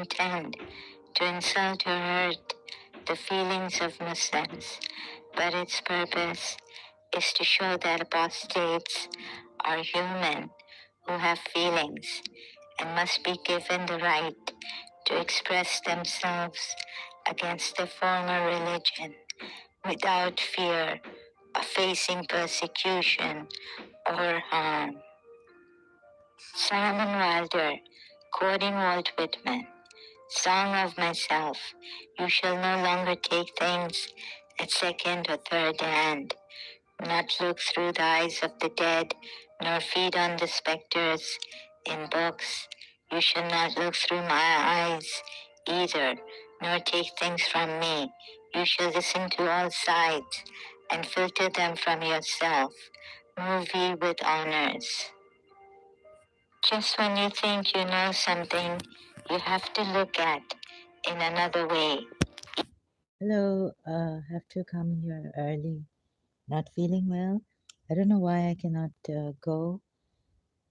intend to insult or hurt the feelings of Muslims, but its purpose is to show that apostates are human who have feelings and must be given the right to express themselves against the former religion without fear of facing persecution or harm. Simon Wilder, quoting Walt Whitman, Song of Myself, you shall no longer take things at second or third hand, not look through the eyes of the dead, nor feed on the spectres in books. You shall not look through my eyes either, nor take things from me. You shall listen to all sides and filter them from yourself. Move ye with honors. Just when you think you know something, you have to look at in another way. Hello, have to come here early. Not feeling well. I don't know why I cannot go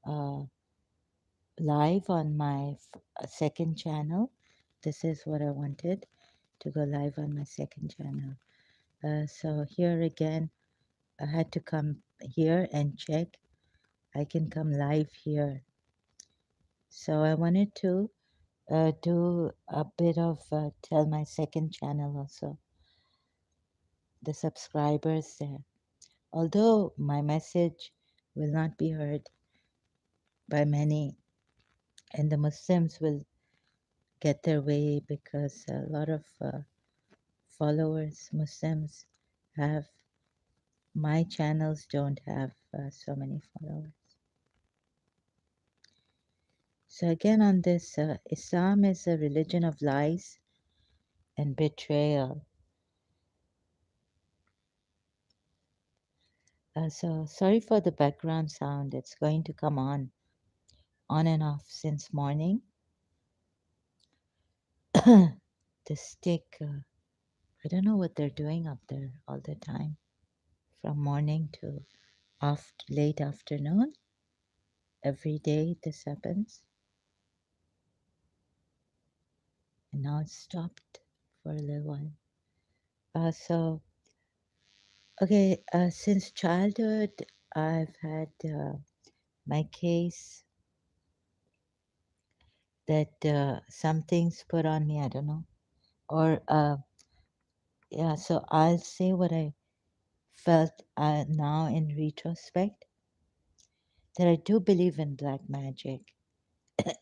uh, live on my second channel. This is what I wanted, to go live on my second channel. So here again, I had to come here and check. I can come live here. So I wanted to do a bit of tell my second channel also, the subscribers there. Although my message will not be heard by many, and the Muslims will get their way because a lot of followers, Muslims, have. My channels don't have so many followers. So again on this, Islam is a religion of lies and betrayal. So sorry for the background sound. It's going to come on and off since morning. The stick, I don't know what they're doing up there all the time, from morning to late afternoon. Every day this happens. And now it's stopped for a little while. Okay, since childhood, I've had my case that some things put on me, I don't know. Or, yeah, so I'll say what I felt now in retrospect, that I do believe in black magic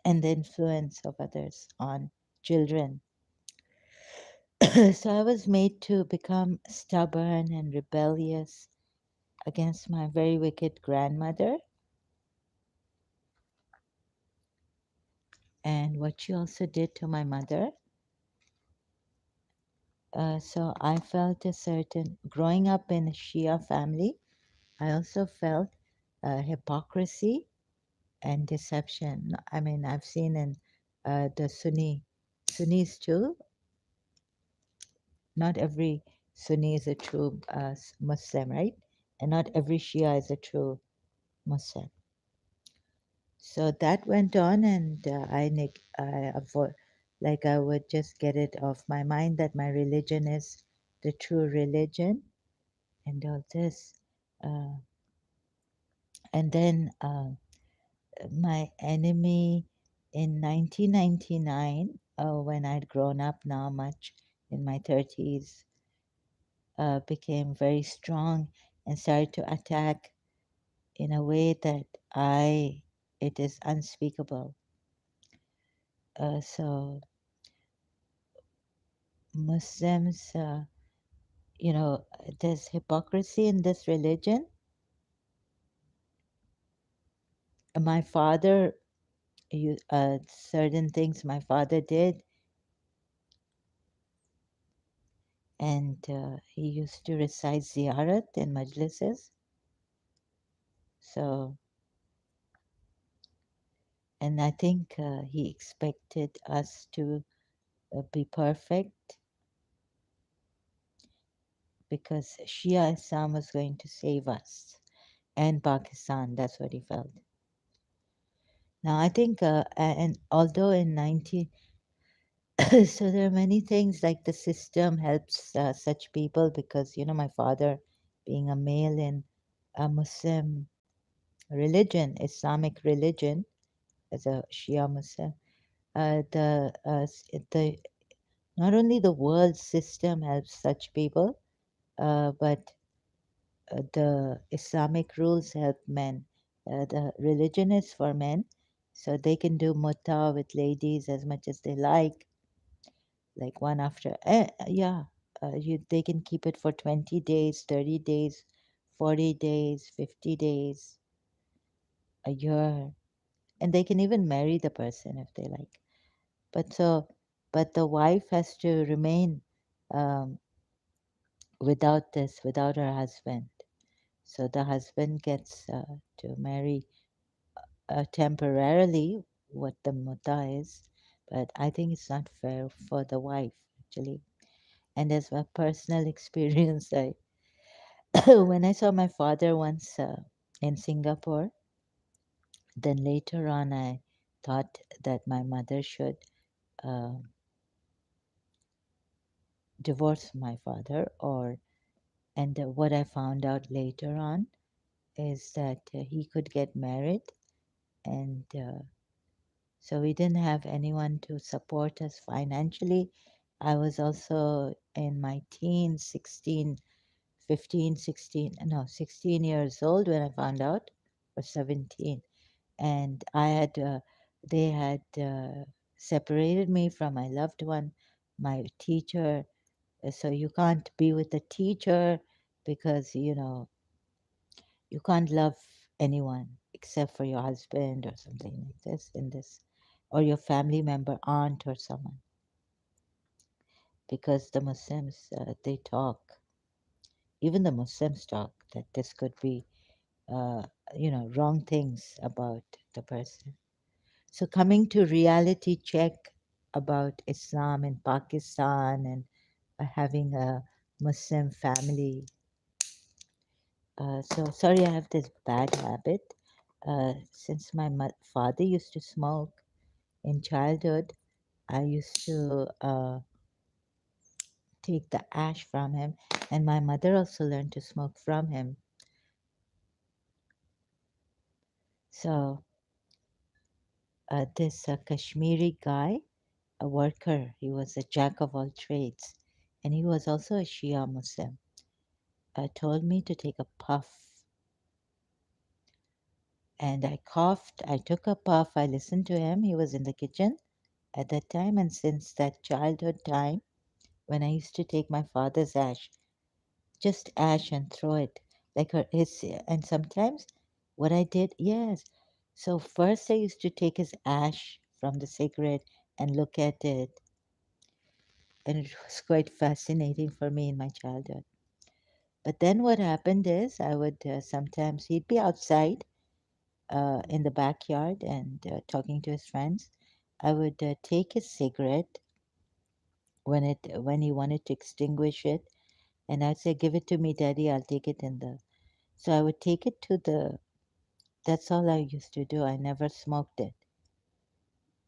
and the influence of others on children. So I was made to become stubborn and rebellious against my very wicked grandmother, and what she also did to my mother. So I felt a certain, growing up in a Shia family, I also felt hypocrisy and deception. I mean, I've seen in the Sunnis too. Not every Sunni is a true Muslim, right? And not every Shia is a true Muslim. So that went on, and I avoid, like I would just get it off my mind that my religion is the true religion, and all this. Uh, and then my enemy in 1999, when I'd grown up now much in my 30s, became very strong and started to attack in a way that it is unspeakable. So Muslims, there's hypocrisy in this religion. My father, certain things my father did, and he used to recite ziyarat in majlises. So, and I think he expected us to be perfect because Shia Islam was going to save us and Pakistan. That's what he felt. Now, I think, and although in So there are many things like the system helps such people because, my father, being a male in a Muslim religion, Islamic religion, as a Shia Muslim, the not only the world system helps such people, but the Islamic rules help men. The religion is for men, so they can do muta with ladies as much as they like one after. Yeah, they can keep it for 20 days, 30 days, 40 days, 50 days, a year, and they can even marry the person if they like. But so, but the wife has to remain um, without her husband. So the husband gets to marry temporarily what the muta is, but I think it's not fair for the wife actually. And as my personal experience, I when I saw my father once in Singapore, then later on I thought that my mother should uh, divorce my father, or and what I found out later on is that he could get married, and so we didn't have anyone to support us financially. I was also in my teens, 16, 15, 16, no, 16 years old when I found out, or 17. And they had separated me from my loved one, my teacher. So you can't be with the teacher because, you can't love anyone except for your husband or something like this, in this, or your family member, aunt or someone, because the Muslims they talk, even the Muslims talk that this could be, uh, wrong things about the person. So coming to reality check about Islam in Pakistan and having a Muslim family. So sorry, I have this bad habit. Since my father used to smoke in childhood, I used to take the ash from him, and my mother also learned to smoke from him. So this Kashmiri guy, a worker, he was a jack of all trades, and he was also a Shia Muslim, told me to take a puff. And I coughed. I took a puff. I listened to him. He was in the kitchen at that time. And since that childhood time, when I used to take my father's ash, just ash and throw it like his, and sometimes what I did, yes. So first I used to take his ash from the cigarette and look at it. And it was quite fascinating for me in my childhood. But then what happened is I would sometimes, he'd be outside in the backyard and talking to his friends. I would take his cigarette when he wanted to extinguish it, and I'd say, "Give it to me, Daddy. I'll take it in the." So I would take it to the. That's all I used to do. I never smoked it.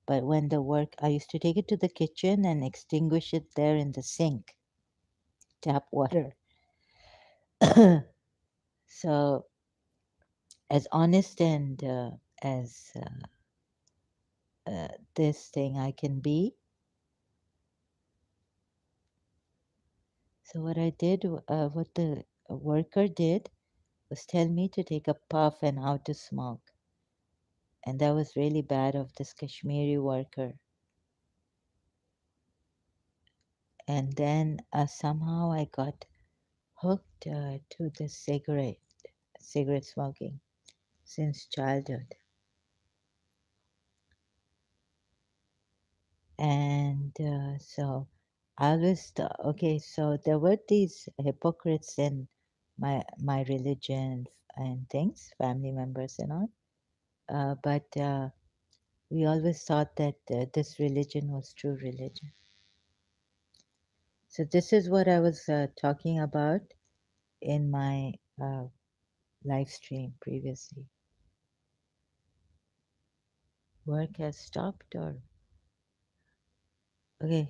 But when the work, I used to take it to the kitchen and extinguish it there in the sink, tap water. So as honest and as this thing I can be. So what I did, what the worker did, was tell me to take a puff and how to smoke. And that was really bad of this Kashmiri worker. And then somehow I got hooked to the cigarette smoking since childhood. And so I always okay. So there were these hypocrites in my religion and things, family members and all. But we always thought that this religion was true religion. So this is what I was talking about in my live stream previously. Work has stopped, or Okay,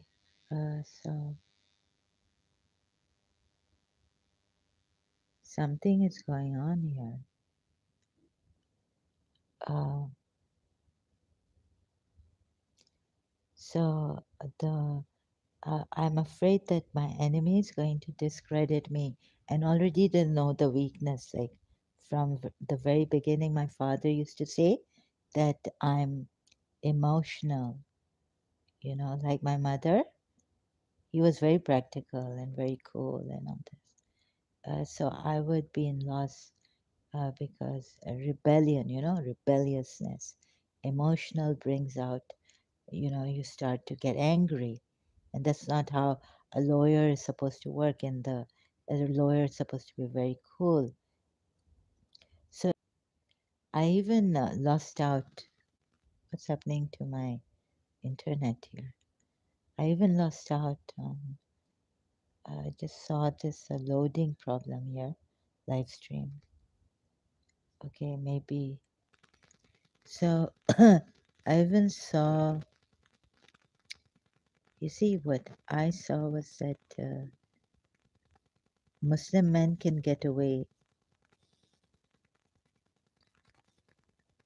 so something is going on here. Uh, so the I'm afraid that my enemy is going to discredit me, and already they know the weakness. Like from the very beginning, my father used to say that I'm emotional. You know, like my mother, he was very practical and very cool and all this. So I would be in loss because rebellion, rebelliousness, emotional brings out, you start to get angry, and that's not how a lawyer is supposed to work. And a lawyer is supposed to be very cool. So I even lost out. What's happening to my internet here? I even lost out on. I just saw this loading problem here, live stream. Okay, maybe. So I even saw. You see, what I saw was that Muslim men can get away,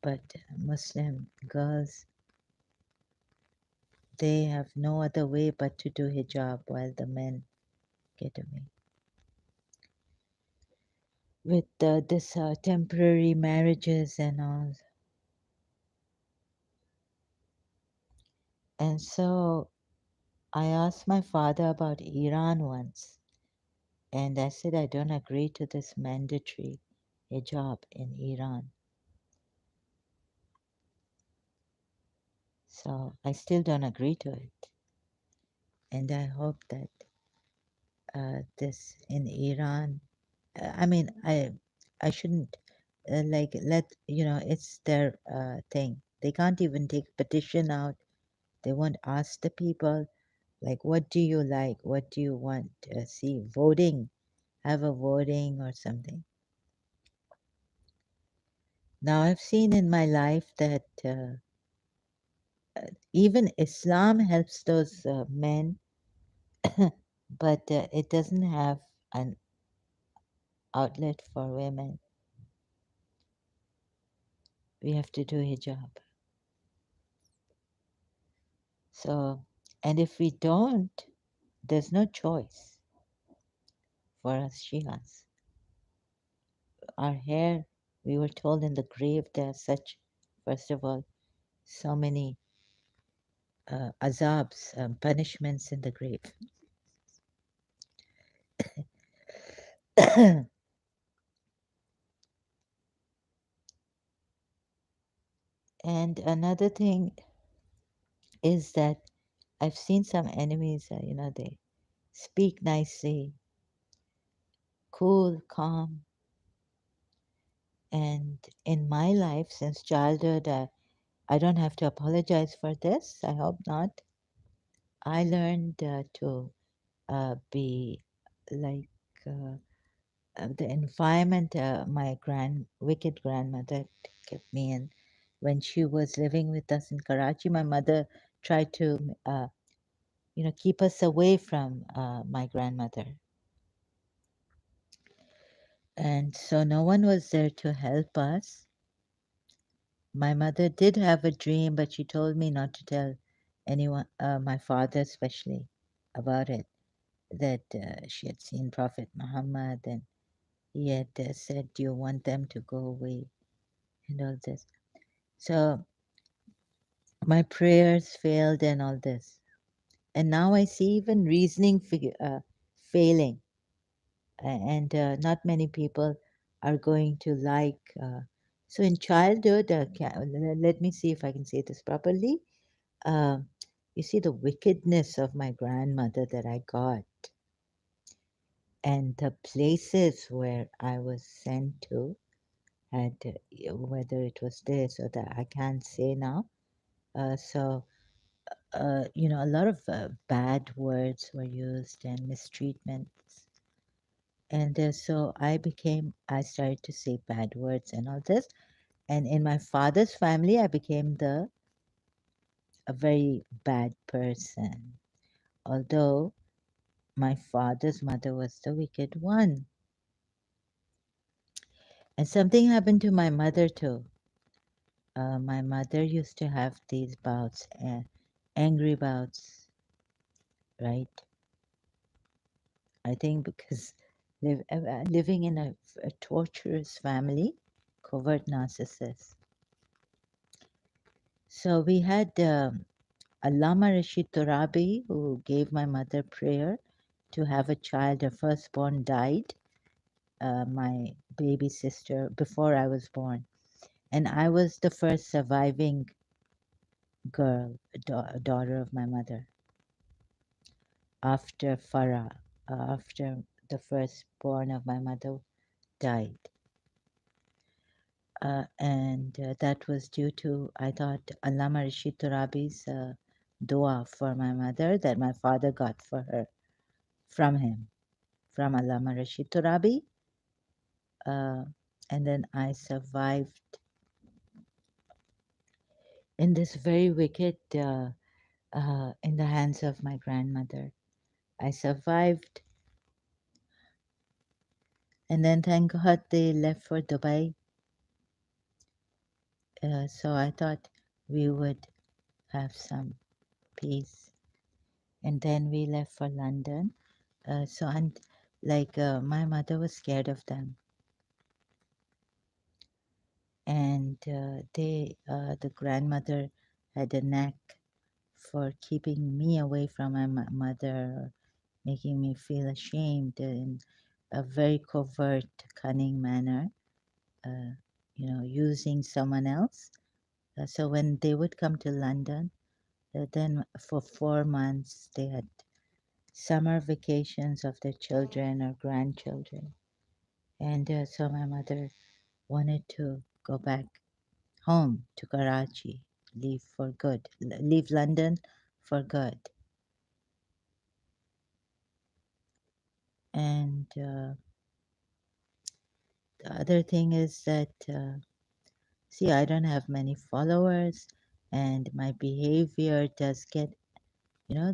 but Muslim girls, they have no other way but to do hijab while the men get away. With this temporary marriages and all. And so I asked my father about Iran once, and I said I don't agree to this mandatory hijab in Iran. So I still don't agree to it. And I hope that this in Iran, I mean, I shouldn't like let it's their thing. They can't even take a petition out. They won't ask the people like, what do you like? What do you want to see? Voting, have a voting or something. Now I've seen in my life that even Islam helps those men, but it doesn't have an outlet for women. We have to do hijab. So, and if we don't, there's no choice for us Shias. Our hair, we were told in the grave, there are such, first of all, so many azabs, punishments in the grave. And another thing is that I've seen some enemies, they speak nicely, cool, calm. And in my life, since childhood, I don't have to apologize for this. I hope not. I learned to be like the environment my wicked grandmother kept me in. When she was living with us in Karachi, my mother tried to, keep us away from my grandmother. And so no one was there to help us. My mother did have a dream, but she told me not to tell anyone, my father especially, about it. That she had seen Prophet Muhammad and he had said, "Do you want them to go away?" and all this. So my prayers failed and all this. And now I see even reasoning failing. And not many people are going to like. So in childhood, let me see if I can say this properly. Uh, you see the wickedness of my grandmother that I got, and the places where I was sent to had, whether it was this or that, I can't say now. So, a lot of bad words were used and mistreatments. And so I started to say bad words and all this. And in my father's family, I became a very bad person. although my father's mother was the wicked one. And something happened to my mother too. My mother used to have these bouts, angry bouts, right? I think because living in a torturous family, covert narcissist. So we had Allama Rashid Torabi, who gave my mother prayer to have a child. Her firstborn died, my baby sister, before I was born. And I was the first surviving girl, daughter of my mother, after Farah, after the firstborn of my mother died. And that was due to, I thought, Allama Rashid Torabi's dua for my mother that my father got for her from him, from Allama Rashid Torabi. Uh, and then I survived in this very wicked, in the hands of my grandmother. I survived, and then thank God they left for Dubai. So I thought we would have some peace. And then we left for London. And like my mother was scared of them, and the grandmother had a knack for keeping me away from my mother, making me feel ashamed in a very covert, cunning manner. Uh, using someone else. So when they would come to London, then for 4 months they had summer vacations of their children or grandchildren. And so my mother wanted to go back home to Karachi, leave for good, leave London for good. And the other thing is that, see, I don't have many followers, and my behavior does get,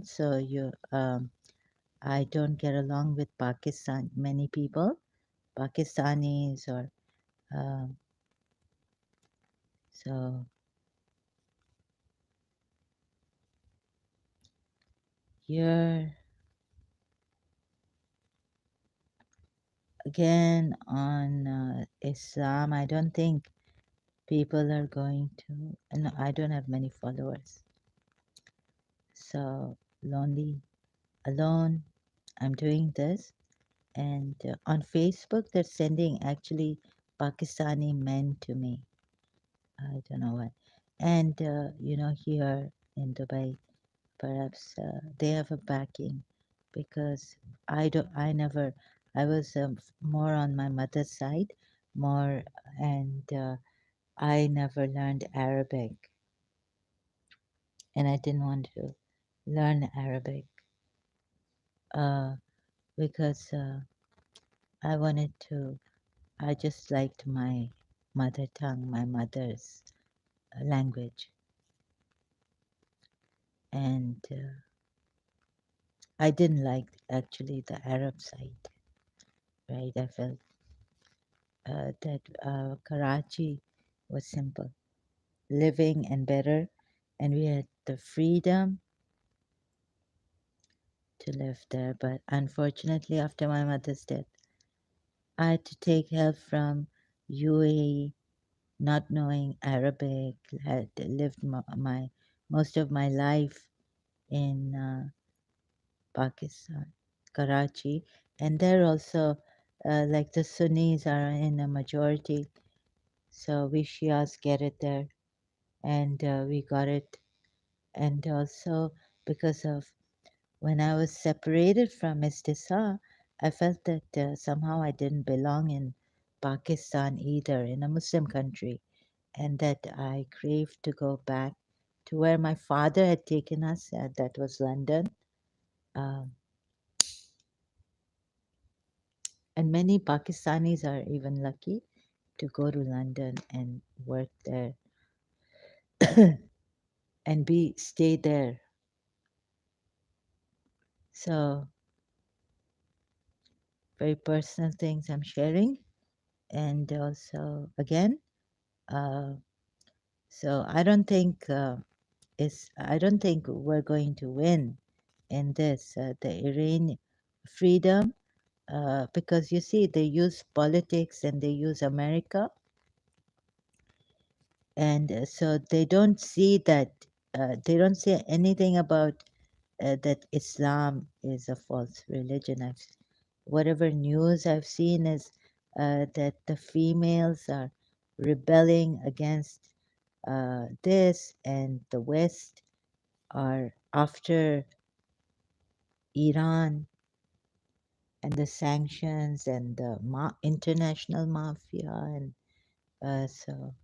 so I don't get along with many people, Pakistanis, or um, so you're again on Islam. I don't think people are going to, no, I don't have many followers. So lonely, alone, I'm doing this. And on Facebook, they're sending actually Pakistani men to me. I don't know why. And, here in Dubai, perhaps they have a backing because I never, I was more on my mother's side, more, and I never learned Arabic, and I didn't want to learn Arabic uh, because I wanted to, I just liked my mother tongue, my mother's language. And I didn't like actually the Arab side, right? I felt that Karachi was simple, living and better, and we had the freedom to live there. But unfortunately, after my mother's death, I had to take help from UAE, not knowing Arabic, had lived my most of my life in Pakistan, Karachi, and there also, like the Sunnis are in a majority, so we Shias get it there, and we got it, and also because of when I was separated from Istisa, I felt that somehow I didn't belong in Pakistan either, in a Muslim country, and that I craved to go back to where my father had taken us, that was London. Um, and many Pakistanis are even lucky to go to London and work there and stay there. So, very personal things I'm sharing. And also, again, uh, so I don't think we're going to win in this. The Iranian freedom, because you see, they use politics and they use America, and so they don't see that. They don't say anything about that Islam is a false religion. Whatever news I've seen is that the females are rebelling against this, and the West are after Iran and the sanctions and the international mafia, and so.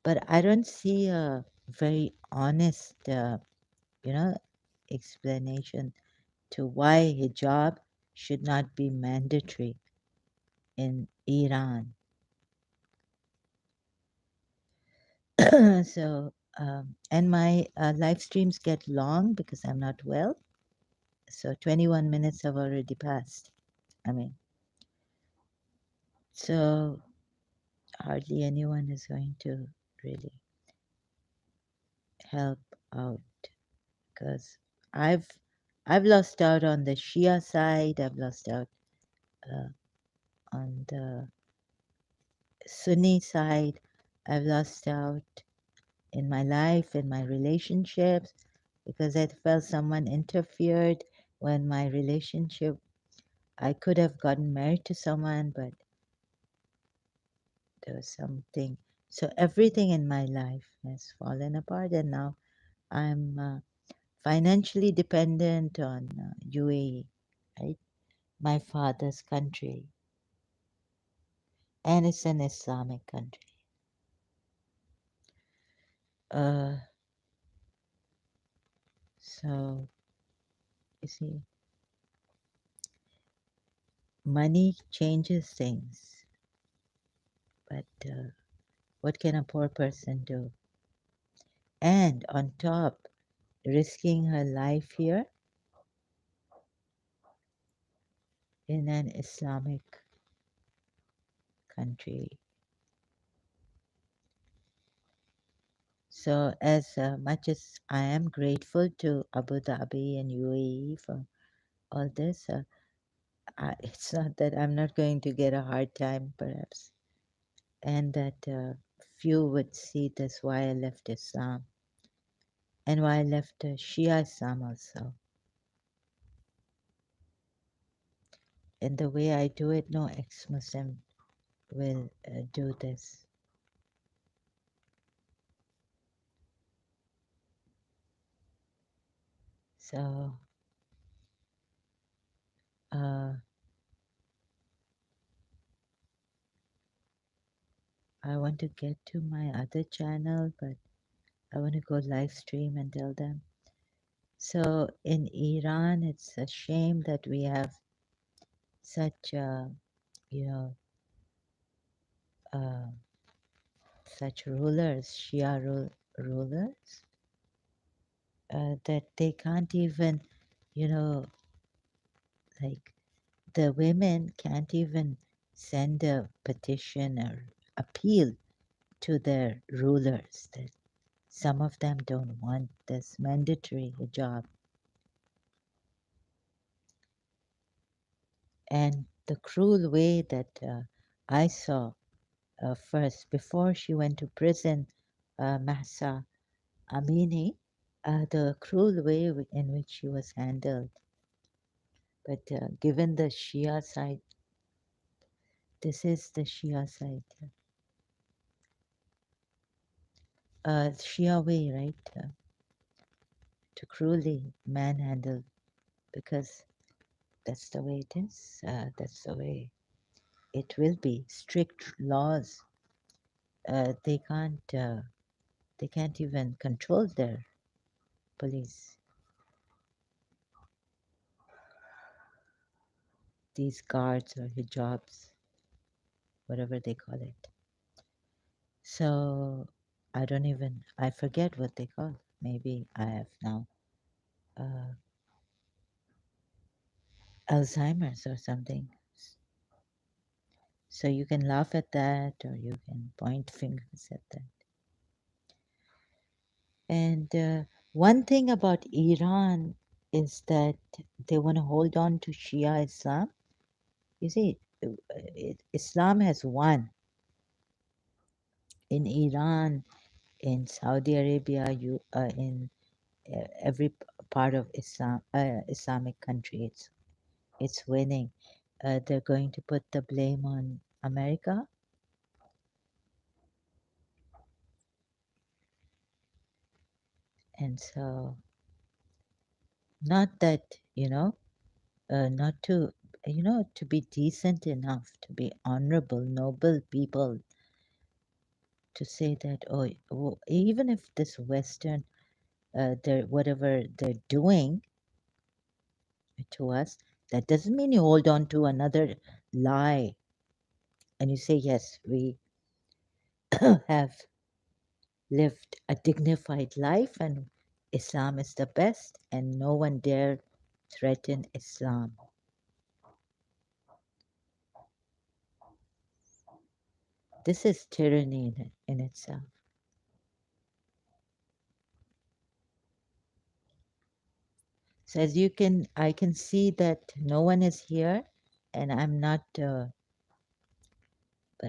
But I don't see a very honest, you know, explanation to why hijab should not be mandatory in Iran. So, and my live streams get long because I'm not well. So 21 minutes have already passed. I mean, so hardly anyone is going to really help out because I've I've lost out on the Shia side. I've lost out uh, on the Sunni side. I've lost out in my life, in my relationships, because I felt someone interfered when my relationship, I could have gotten married to someone, but there was something. So everything in my life has fallen apart, and now I'm financially dependent on UAE, right? My father's country, and it's an Islamic country. Uh, so you see, money changes things, but what can a poor person do? And on top, risking her life here in an Islamic country. So, as much as I am grateful to Abu Dhabi and UAE for all this, it's not that I'm not going to get a hard time, perhaps, and that few would see this why I left Islam and why I left Shia Islam also. In the way I do it, no ex Muslim will do this. So, uh, I want to get to my other channel, but I want to go live stream and tell them. So in Iran, it's a shame that we have such, you know, uh, such rulers, rulers, that they can't even, you know, like the women can't even send a petition or appeal to their rulers that some of them don't want this mandatory hijab. And the cruel way that I saw first, before she went to prison, Mahsa Amini, the cruel way in which she was handled. But given the Shia side, this is the Shia side. Shia way, right? To cruelly manhandle, because that's the way it is. That's the way it will be. Strict laws. They can't. They can't even control their police. These guards or hijabs, whatever they call it. So I don't even, I forget what they call. Maybe I have now. uh, Alzheimer's or something. So you can laugh at that or you can point fingers at that. And one thing about Iran is that they want to hold on to Shia Islam. You see, Islam has won in Iran, in Saudi Arabia, in every part of Islamic country. It's winning. They're going to put the blame on America, and so not that not to to be decent enough, to be honorable, noble people, to say that even if this Western they're whatever they're doing to us, that doesn't mean you hold on to another lie and you say yes, we have lived a dignified life and Islam is the best and no one dare threaten Islam. This is tyranny in itself. So as you can, I can see that no one is here, and I'm not. But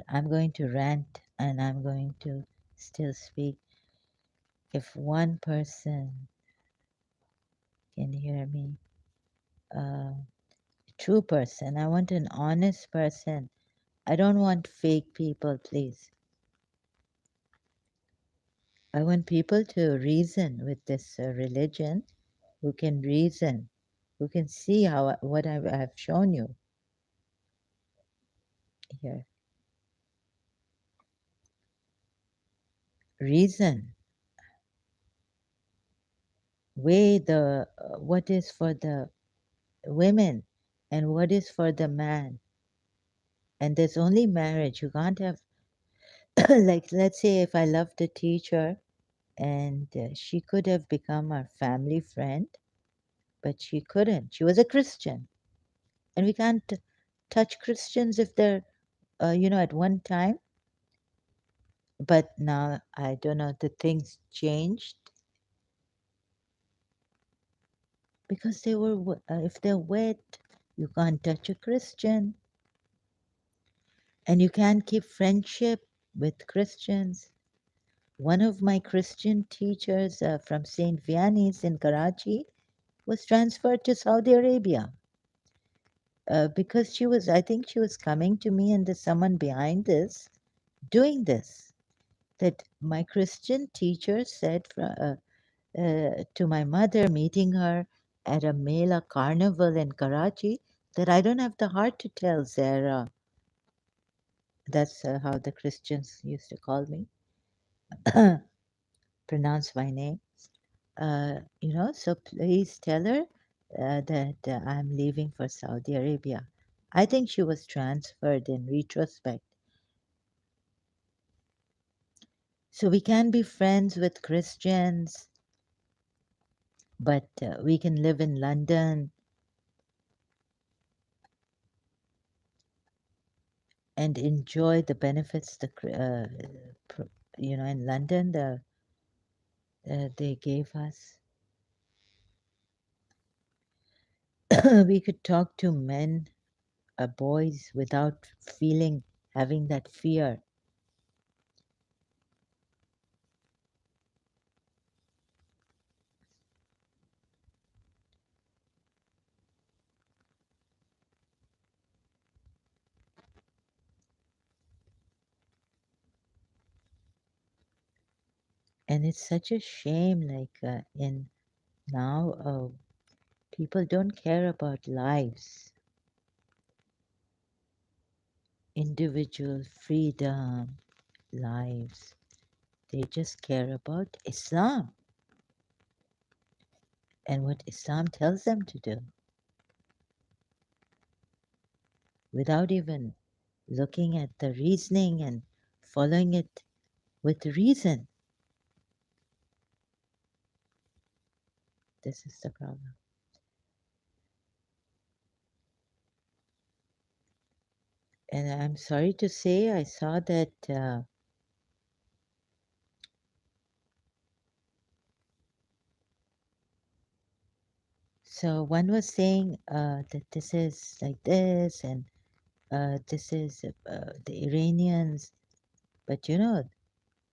I'm going to rant, and I'm going to still speak. If one person can hear me, a true person. I want an honest person. I don't want fake people, please. I want people to reason with this religion, who can reason, who can see how what I've shown you here. Reason, weigh the what is for the women and what is for the man. And there's only marriage. You can't have, like, let's say if I loved a teacher and she could have become our family friend, but she couldn't. She was a Christian. And we can't touch Christians if they're, at one time. But now, I don't know, the things changed because they were, if they're wet, you can't touch a Christian. And you can't keep friendship with Christians. One of my Christian teachers from St. Vianney's in Karachi was transferred to Saudi Arabia because I think she was coming to me and there's someone behind this doing this. That my Christian teacher said to my mother, meeting her at a Mela carnival in Karachi, that I don't have the heart to tell Zara. That's how the Christians used to call me, pronounce my name. So please tell her that I'm leaving for Saudi Arabia. I think she was transferred in retrospect. So we can be friends with Christians, but we can live in London and enjoy the benefits in London they gave us. We could talk to men, boys, without having that fear. And it's such a shame, like in now, people don't care about lives, individual freedom, lives. They just care about Islam and what Islam tells them to do without even looking at the reasoning and following it with reason. This is the problem. And I'm sorry to say, I saw that. So one was saying that this is like this, and this is the Iranians. But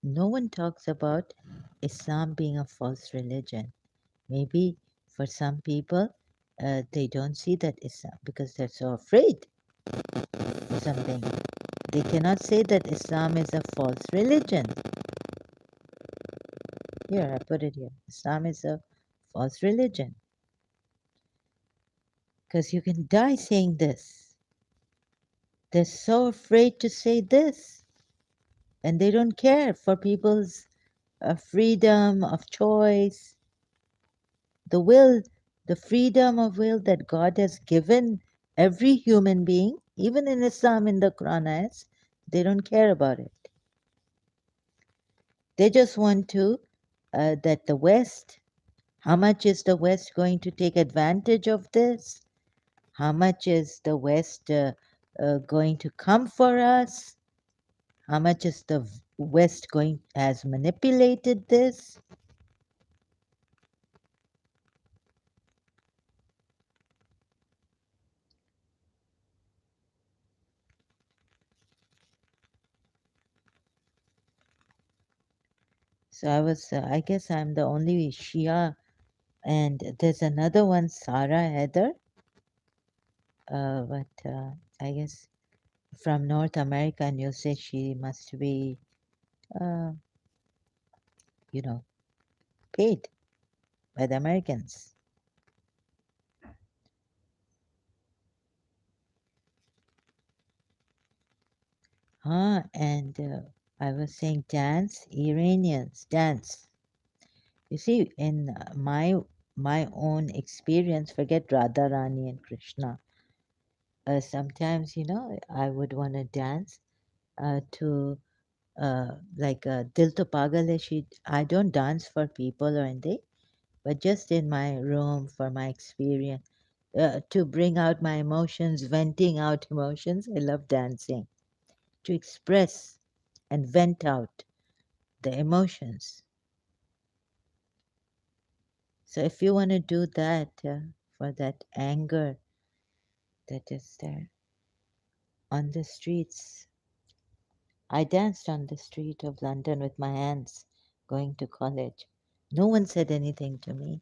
no one talks about Islam being a false religion. Maybe for some people, they don't see that Islam because they're so afraid of something. They cannot say that Islam is a false religion. Here, I put it here. Islam is a false religion because you can die saying this. They're so afraid to say this, and they don't care for people's freedom of choice, the will, the freedom of will that God has given every human being, even in Islam, in the Quran ayahs, they don't care about it. They just want to, that the West, how much is the West going to take advantage of this? How much is the West going to come for us? How much is the West going has manipulated this? So I guess I'm the only Shia, and there's another one, Sarah Heather, but I guess from North America, and you say she must be, uh, you know, paid by the Americans. And I was saying dance, Iranians dance. You see, in my own experience, forget Radharani and Krishna. Sometimes, I would want to dance to like Dil to Pagal Hai She. I don't dance for people or anything, but just in my room for my experience, to bring out my emotions, venting out emotions. I love dancing to express and vent out the emotions. So if you want to do that for that anger that is there on the streets, I danced on the street of London with my hands going to college. No one said anything to me.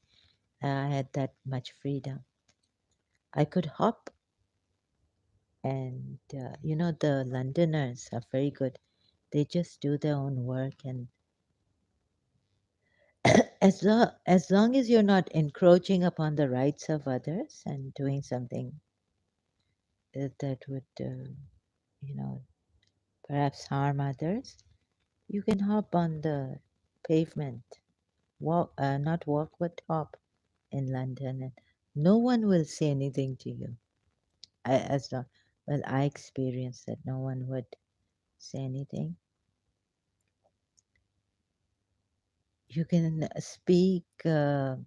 I had that much freedom. I could hop, and the Londoners are very good. They just do their own work, and as long as you're not encroaching upon the rights of others and doing something that would, you know, perhaps harm others, you can hop on the pavement, walk, not walk, but hop in London, and no one will say anything to you. As long, well, I experienced that no one would say anything. You can speak in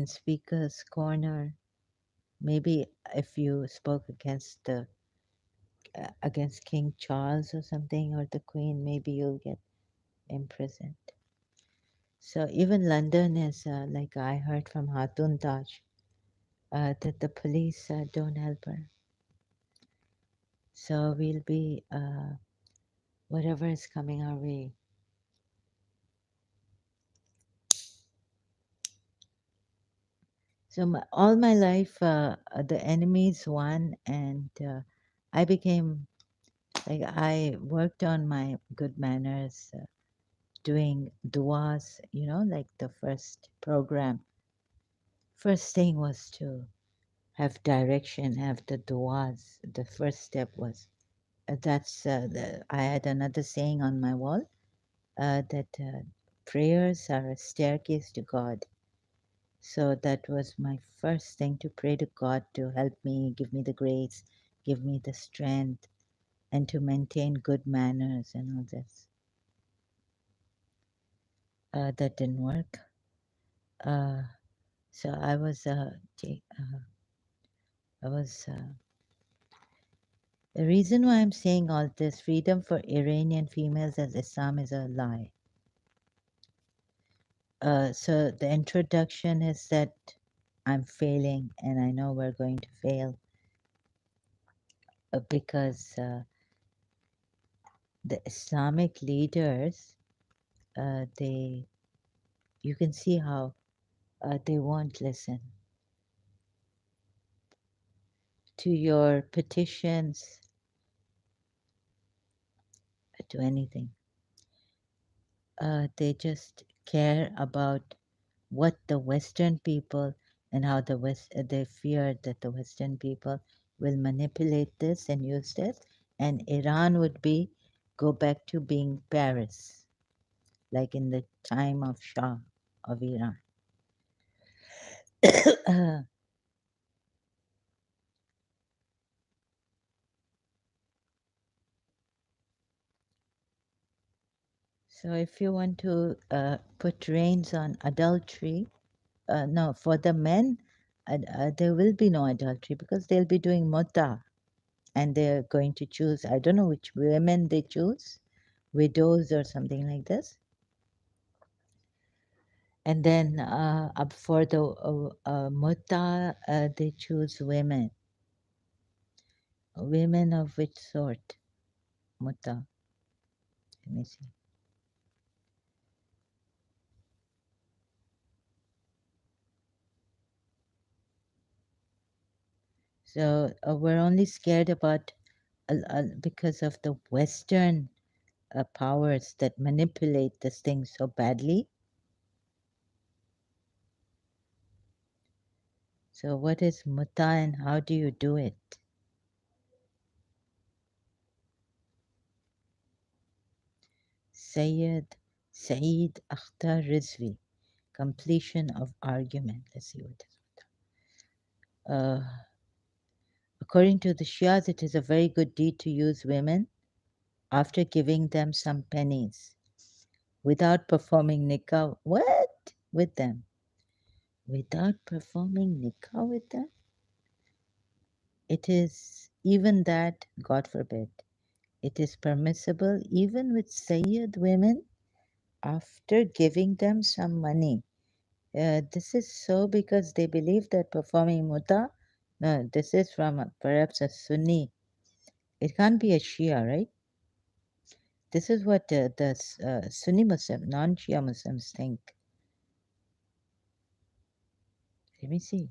speaker's corner. Maybe if you spoke against King Charles or something, or the Queen, maybe you'll get imprisoned. So even London is like I heard from Hatun Taj that the police don't help her. So we'll be whatever is coming our way. So all my life, the enemies won, and I became like I worked on my good manners, doing duas. Like the first program. First thing was to have direction, have the duas. The first step was I had another saying on my wall that prayers are a staircase to God. So that was my first thing, to pray to God to help me, give me the grace, give me the strength, and to maintain good manners and all this. That didn't work. Uh, So I was the reason why I'm saying all this freedom for Iranian females as Islam is a lie. So the introduction is that I'm failing, and I know we're going to fail because the Islamic leaders, they you can see how they won't listen to your petitions, to anything. They just care about what the Western people and how they fear that the Western people will manipulate this and use this, and Iran would be go back to being Paris, like in the time of Shah of Iran. So if you want to put reins on adultery, no, for the men, there will be no adultery because they'll be doing muta and they're going to choose, I don't know which women they choose, widows or something like this. And then up for the muta, they choose women. Women of which sort? Muta. Let me see. So we're only scared about because of the Western powers that manipulate this thing so badly. So what is muta and how do you do it? Sayyid Saeed Akhtar Rizvi, completion of argument. Let's see what is. According to the Shias, it is a very good deed to use women after giving them some pennies without performing nikah. What? With them? Without performing nikah with them? It is even that, God forbid, it is permissible even with Sayyid women after giving them some money. This is so because they believe that performing muta, no, this is from perhaps a Sunni. It can't be a Shia, right? This is what the Sunni Muslim, non Shia Muslims think. Let me see.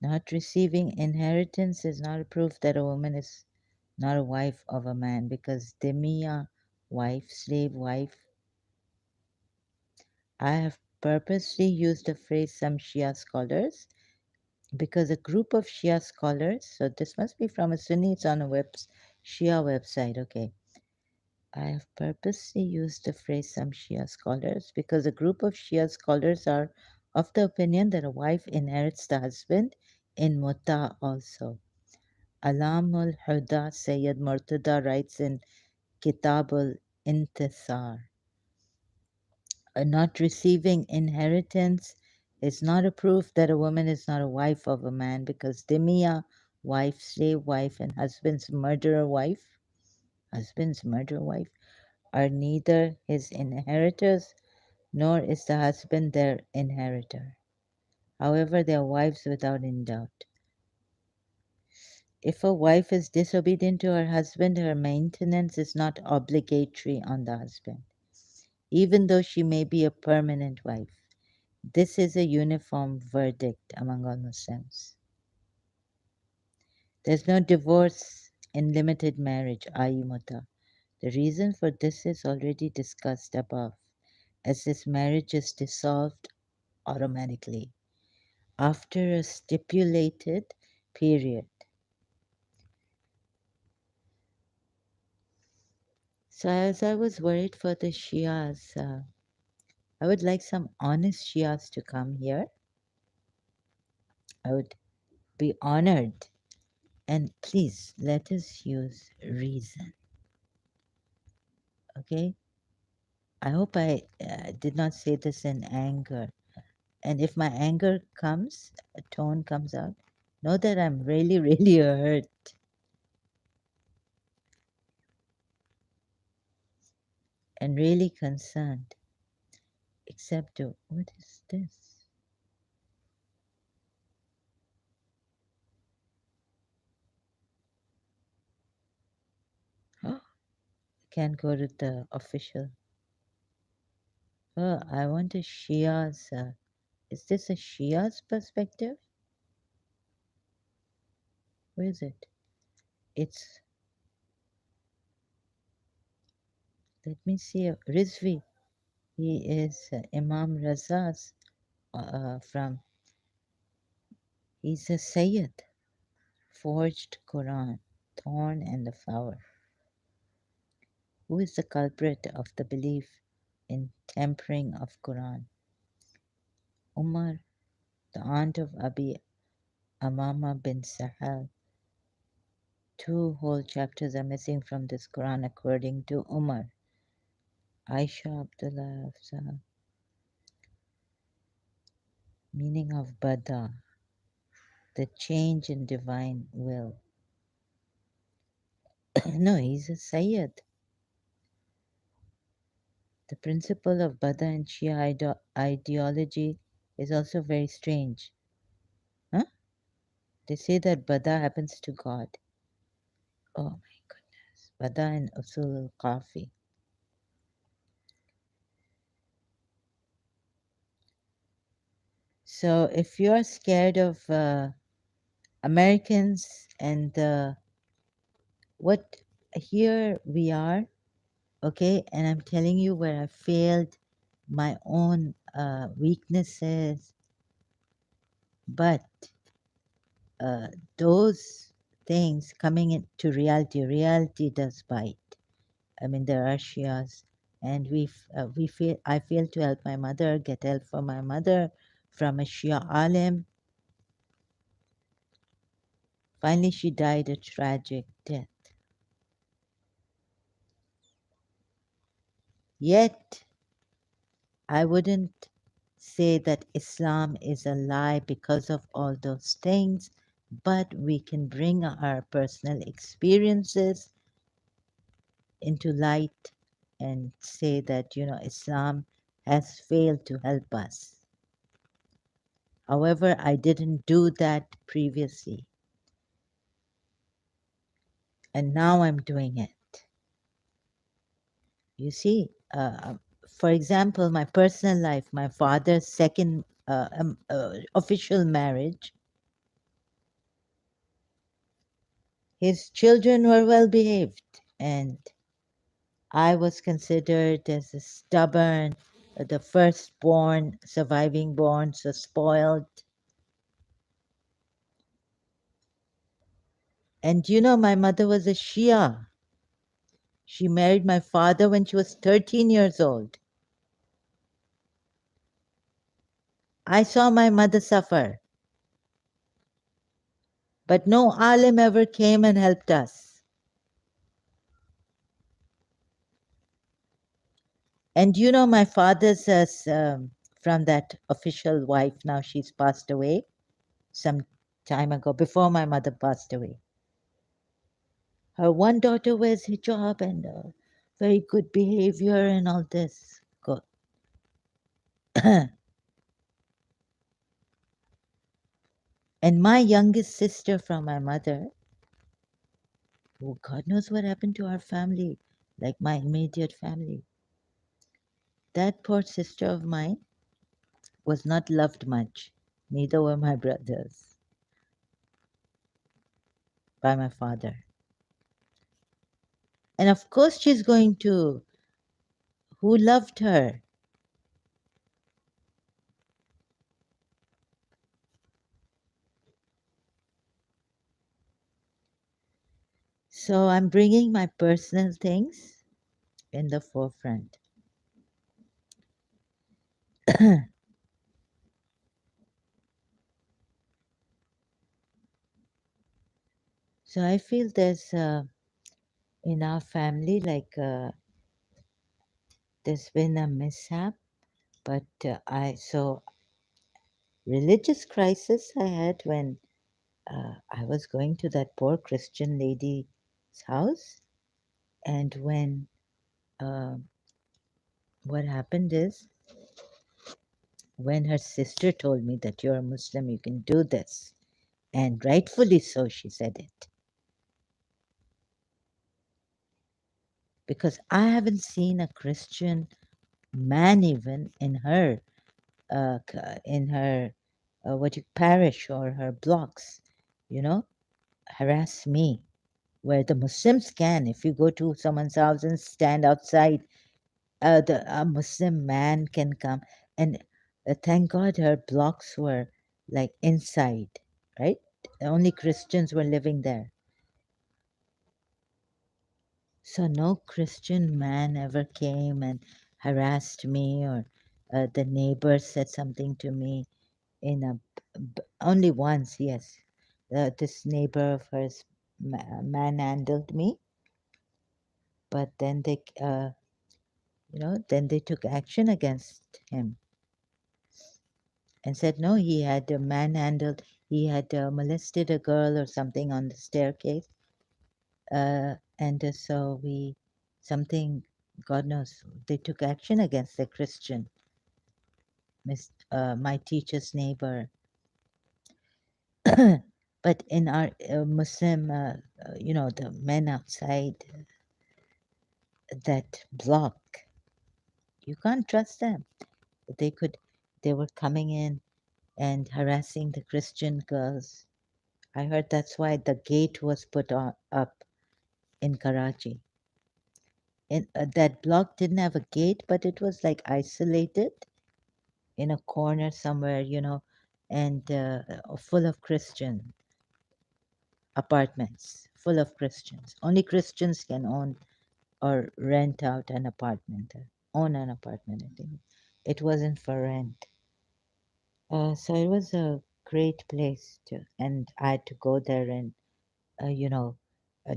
Not receiving inheritance is not a proof that a woman is not a wife of a man because demiya, wife, slave wife. I have purposely used the phrase some Shia scholars because a group of Shia scholars, so this must be from a Sunni, it's on a Shia website, okay. I have purposely used the phrase some Shia scholars because a group of Shia scholars are of the opinion that a wife inherits the husband in muta also. Alam al Huda Sayyid Murtada writes in Kitab al Intisar. Not receiving inheritance is not a proof that a woman is not a wife of a man because demiya, wife, slave wife, and husband's murderer wife, are neither his inheritors nor is the husband their inheritor. However, they are wives without any doubt. If a wife is disobedient to her husband, her maintenance is not obligatory on the husband, even though she may be a permanent wife. This is a uniform verdict among all Muslims. There's no divorce in limited marriage, i.e., muta. The reason for this is already discussed above, as this marriage is dissolved automatically after a stipulated period. So, as I was worried for the Shias, I would like some honest Shias to come here. I would be honored. And please let us use reason. Okay? I hope I did not say this in anger. And if my anger comes, a tone comes out, know that I'm really, really hurt and really concerned. Except, what is this? Oh, I can't go to the official. Oh, I want a Shia's. Is this a Shia's perspective? Where is it? It's, let me see, Rizvi. He is Imam Raza's from, he's a Sayyid, forged Quran, thorn and the flower. Who is the culprit of the belief in tempering of Quran? Umar, the aunt of Abi Amama bin Sahal. Two whole chapters are missing from this Quran according to Umar. Aisha Abdullah Afza. Meaning of Bada, the change in divine will. No, he's a Sayyid. The principle of Bada and Shia ideology is also very strange. Huh? They say that Bada happens to God. Oh my goodness. Bada and Usul al Kafi. So if you're scared of Americans and what, here we are, okay, and I'm telling you where I failed, my own weaknesses, but uh, those things coming into reality, reality does bite. I mean, there are Shias, and we feel I failed to help my mother, get help for my mother from a Shia alim. Finally, she died a tragic death. Yet, I wouldn't say that Islam is a lie because of all those things, but we can bring our personal experiences into light and say that, Islam has failed to help us. However, I didn't do that previously, and now I'm doing it. You see, for example, my personal life, my father's second official marriage, his children were well behaved, and I was considered as a stubborn, the firstborn, surviving born, so spoiled. And my mother was a Shia. She married my father when she was 13 years old. I saw my mother suffer, but no alim ever came and helped us. And my father's from that official wife, now she's passed away some time ago, before my mother passed away. Her one daughter wears hijab and very good behavior and all this. Good. And my youngest sister from my mother, oh, God knows what happened to our family, like my immediate family. That poor sister of mine was not loved much. Neither were my brothers by my father. And of course, she's going to, who loved her? So I'm bringing my personal things in the forefront. So I feel there's in our family like There's been a mishap, but religious crisis I had when I was going to that poor Christian lady's house, and when uh, what happened is when her sister told me that you're a Muslim, you can do this, and rightfully so, she said it, because I haven't seen a Christian man even in her what you parish or her blocks, you know, harass me. Where the Muslims can, if you go to someone's house and stand outside, a Muslim man can come, and thank God her blocks were like inside, right? Only Christians were living there. So no Christian man ever came and harassed me, or the neighbor said something to me in only once, yes. This neighbor of hers manhandled me, but then then they took action against him and said no, he had manhandled, he had molested a girl or something on the staircase, and so something, God knows, they took action against the Christian, my teacher's neighbor. But in our Muslim, the men outside that block, you can't trust them. They could, they were coming in and harassing the Christian girls. I heard that's why the gate was up in Karachi. That block didn't have a gate, but it was like isolated in a corner somewhere, and full of Christian apartments, full of Christians. Only Christians can own or rent out an apartment, own an apartment, I think. It wasn't for rent. So it was a great place and I had to go there and,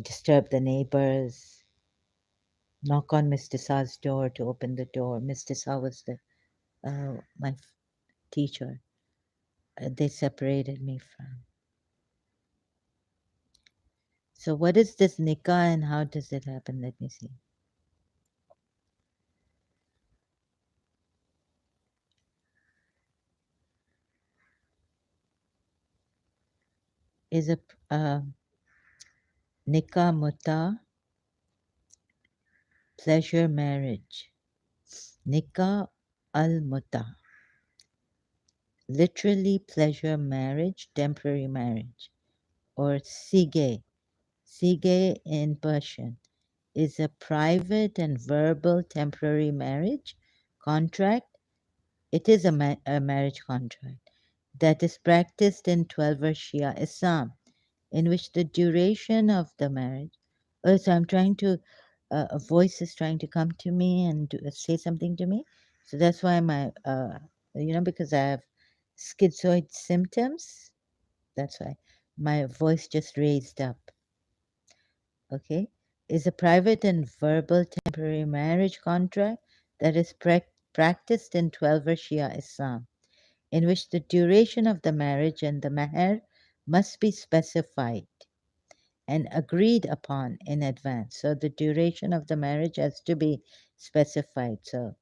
disturb the neighbors, knock on Mr. Sa's door to open the door. Mr. Sa was my teacher. They separated me from. So what is this nikah and how does it happen? Let me see. Is a uh, nikah muta, pleasure marriage. Nikah al-muta, literally pleasure marriage, temporary marriage, or sige. Sige in Persian is a private and verbal temporary marriage contract. It is a marriage contract that is practiced in 12 Shia Islam, in which the duration of the marriage. Oh, so I'm trying to, a voice is trying to come to me and say something to me. So that's why because I have schizoid symptoms, that's why my voice just raised up. Okay, is a private and verbal temporary marriage contract that is practiced in 12 Shia Islam, in which the duration of the marriage and the mahr must be specified and agreed upon in advance. So the duration of the marriage has to be specified. So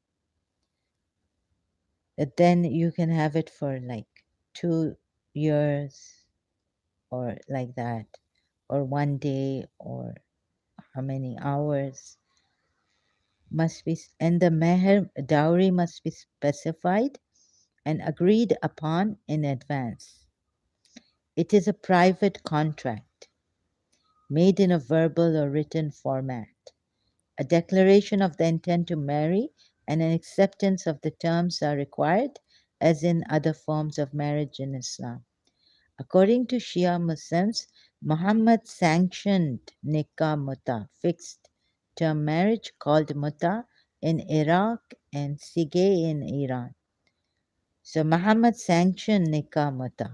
that then you can have it for like 2 years or like that, or one day, or how many hours must be, and the meher dowry must be specified and agreed upon in advance. It is a private contract made in a verbal or written format. A declaration of the intent to marry and an acceptance of the terms are required, as in other forms of marriage in Islam. According to Shia Muslims, Muhammad sanctioned nikah muta, fixed term marriage called muta in Iraq and sige in Iran. So Muhammad sanctioned nikah muta,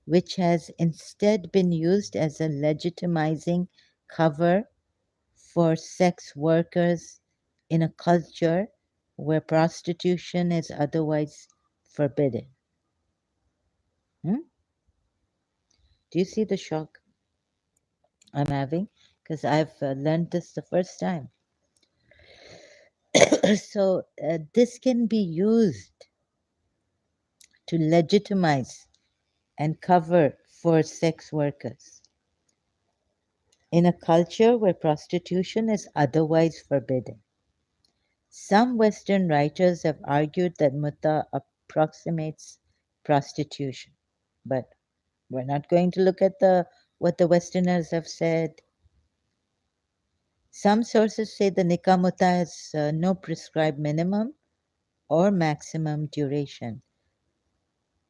which has instead been used as a legitimizing cover for sex workers in a culture where prostitution is otherwise forbidden. Hmm? Do you see the shock I'm having? Because I've learned this the first time. So, this can be used to legitimize and cover for sex workers in a culture where prostitution is otherwise forbidden. Some Western writers have argued that mutta approximates prostitution, but we're not going to look at the what the Westerners have said. Some sources say the nikah mutta has no prescribed minimum or maximum duration,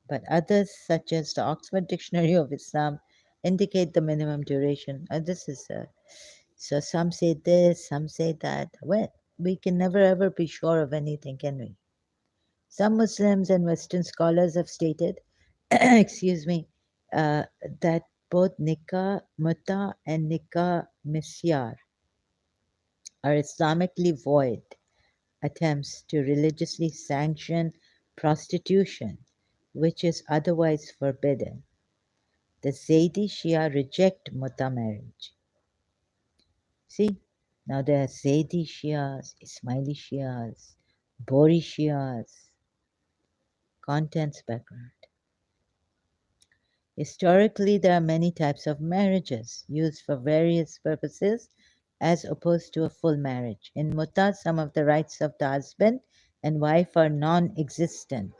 but others, such as the Oxford Dictionary of Islam, indicate the minimum duration. This is so some say this, some say that. Well, we can never ever be sure of anything, can we? Some Muslims and Western scholars have stated, excuse me, uh, that both nikah mutta and nikah misyar are Islamically void attempts to religiously sanction prostitution, which is otherwise forbidden. The Zaydi Shia reject mutta marriage. See, now there are Zaydi Shias, Ismaili Shias, Bori Shias. Contents background. Historically, there are many types of marriages used for various purposes as opposed to a full marriage. In mutta, some of the rights of the husband and wife are non existent.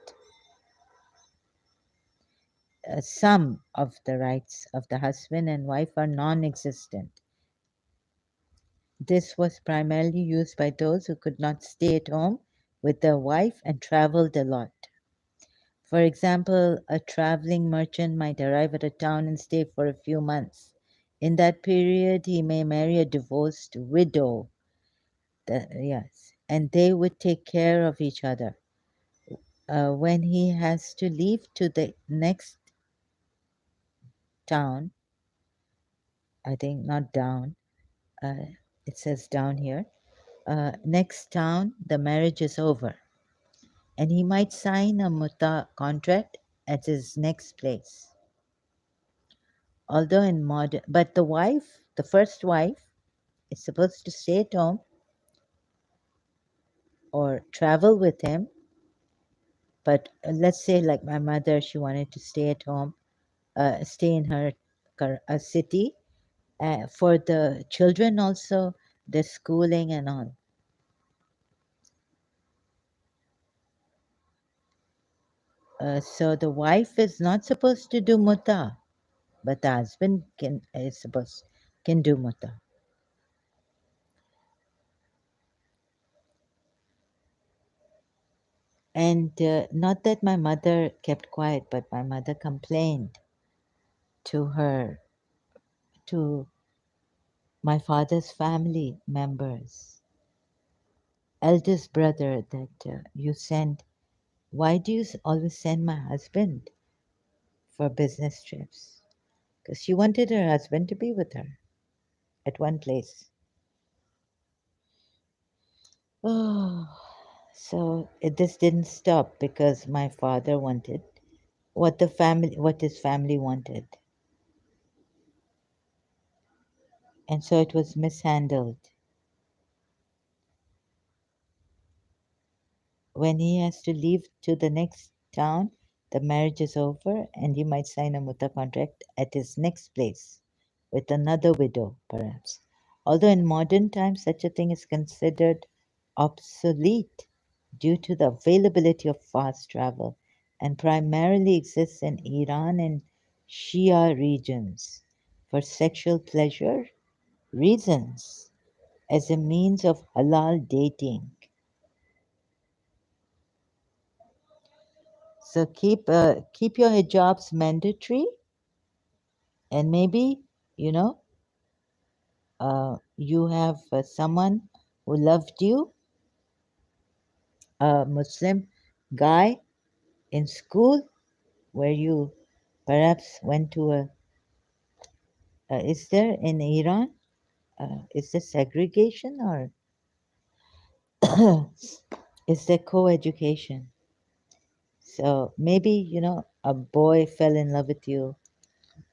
Some of the rights of the husband and wife are non existent. This was primarily used by those who could not stay at home with their wife and traveled a lot. For example, a traveling merchant might arrive at a town and stay for a few months. In that period, he may marry a divorced widow. Yes, and they would take care of each other. When he has to leave to the next town, I think not down, uh, it says down here, next town, the marriage is over. And he might sign a mutta contract at his next place. Although in modern, but the wife, the first wife, is supposed to stay at home or travel with him. But let's say, like my mother, she wanted to stay at home, stay in her city for the children also, the schooling and all. So the wife is not supposed to do mutta, but the husband can do mutta. And not that my mother kept quiet, but my mother complained to her, to my father's family members, eldest brother, that you send, why do you always send my husband for business trips? Because she wanted her husband to be with her at one place. Oh, so this didn't stop because my father wanted what his family wanted. And so it was mishandled. When he has to leave to the next town, the marriage is over and he might sign a mutta contract at his next place with another widow, perhaps. Although in modern times such a thing is considered obsolete due to the availability of fast travel and primarily exists in Iran and Shia regions for sexual pleasure reasons as a means of halal dating. So keep your hijabs mandatory, and maybe you know you have someone who loved you, a Muslim guy in school where you perhaps went to a. Is there in Iran? Is there segregation or is the co-education. So maybe, a boy fell in love with you,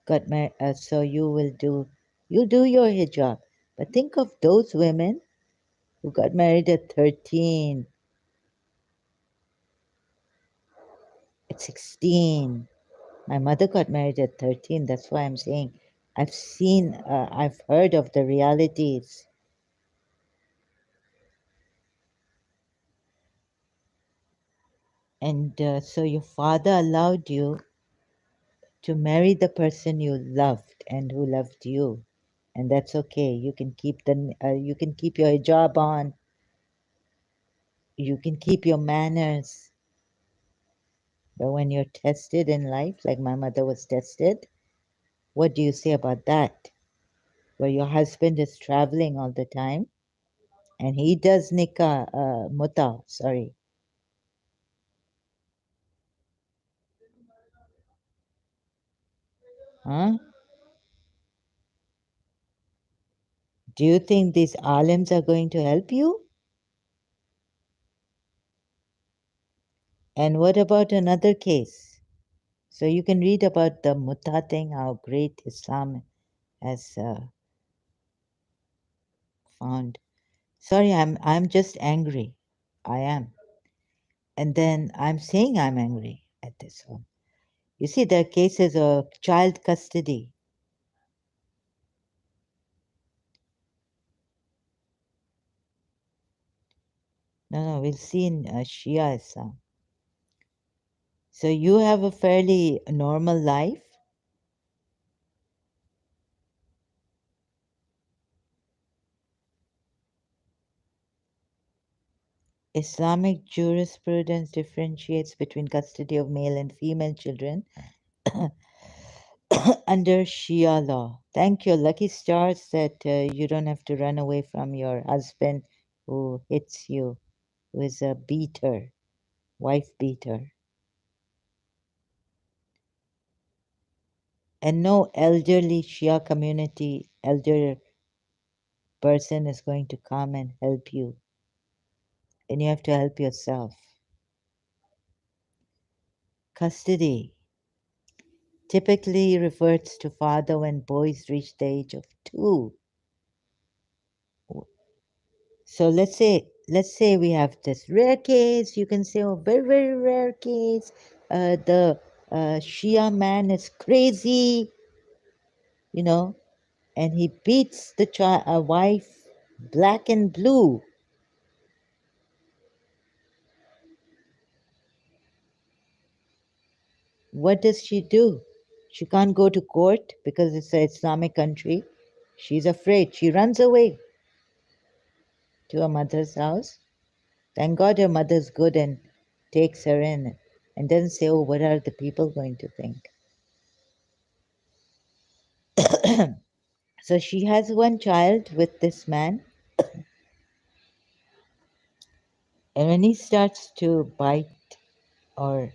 got married, so you'll do your hijab. But think of those women who got married at 13, at 16. My mother got married at 13. That's why I'm saying I've heard of the realities. And so your father allowed you to marry the person you loved and who loved you. And that's okay. You can keep your hijab on. You can keep your manners. But when you're tested in life, like my mother was tested, what do you say about that? Where your husband is traveling all the time and he does nikah, muta, sorry. Huh? Do you think these alims are going to help you? And what about another case? So you can read about the muta thing, how great Islam has found. Sorry, I'm just angry. I am. And then I'm saying I'm angry at this one. You see, there are cases of child custody. No, we'll see in Shia Islam. So you have a fairly normal life. Islamic jurisprudence differentiates between custody of male and female children under Shia law. Thank you, lucky stars, that you don't have to run away from your husband who hits you, who is a beater, wife beater. And no elderly Shia community, elder person is going to come and help you. And you have to help yourself. Custody typically refers to father when boys reach the age of 2. So let's say we have this rare case. You can say, oh, very very rare case. The Shia man is crazy, you know, and he beats the wife black and blue. What does she do? She can't go to court because it's an Islamic country. She's afraid. She runs away to her mother's house. Thank God her mother's good and takes her in and doesn't say, oh, what are the people going to think? So she has one child with this man, and when he starts to bite or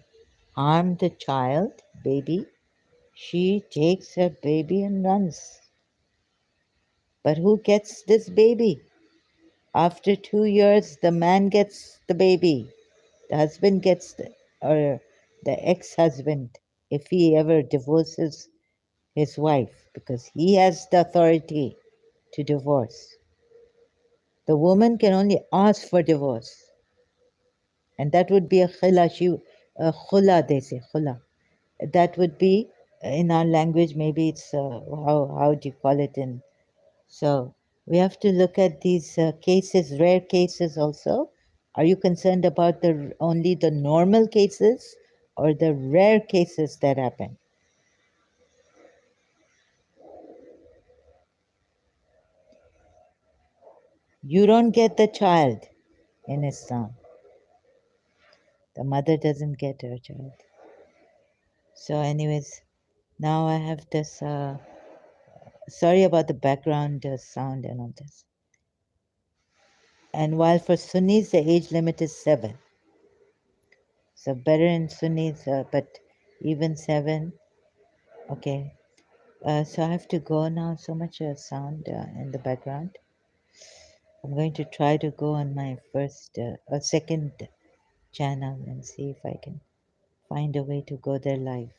harm the child, baby, she takes her baby and runs. But who gets this baby? After 2 years, the man gets the baby. The husband gets or the ex-husband, if he ever divorces his wife, because he has the authority to divorce. The woman can only ask for divorce, and that would be a khila. A khula, they say khula. That would be in our language. Maybe it's how do you call it in? So we have to look at these cases, rare cases also. Are you concerned about the only the normal cases or the rare cases that happen? You don't get the child in Islam. The mother doesn't get her child. So, anyways, now I have this. Sorry about the background sound and all this. And while for Sunnis the age limit is 7, so better in Sunnis, but even 7, okay. So I have to go now. So much sound in the background. I'm going to try to go on my first or second channel and see if I can find a way to go there live.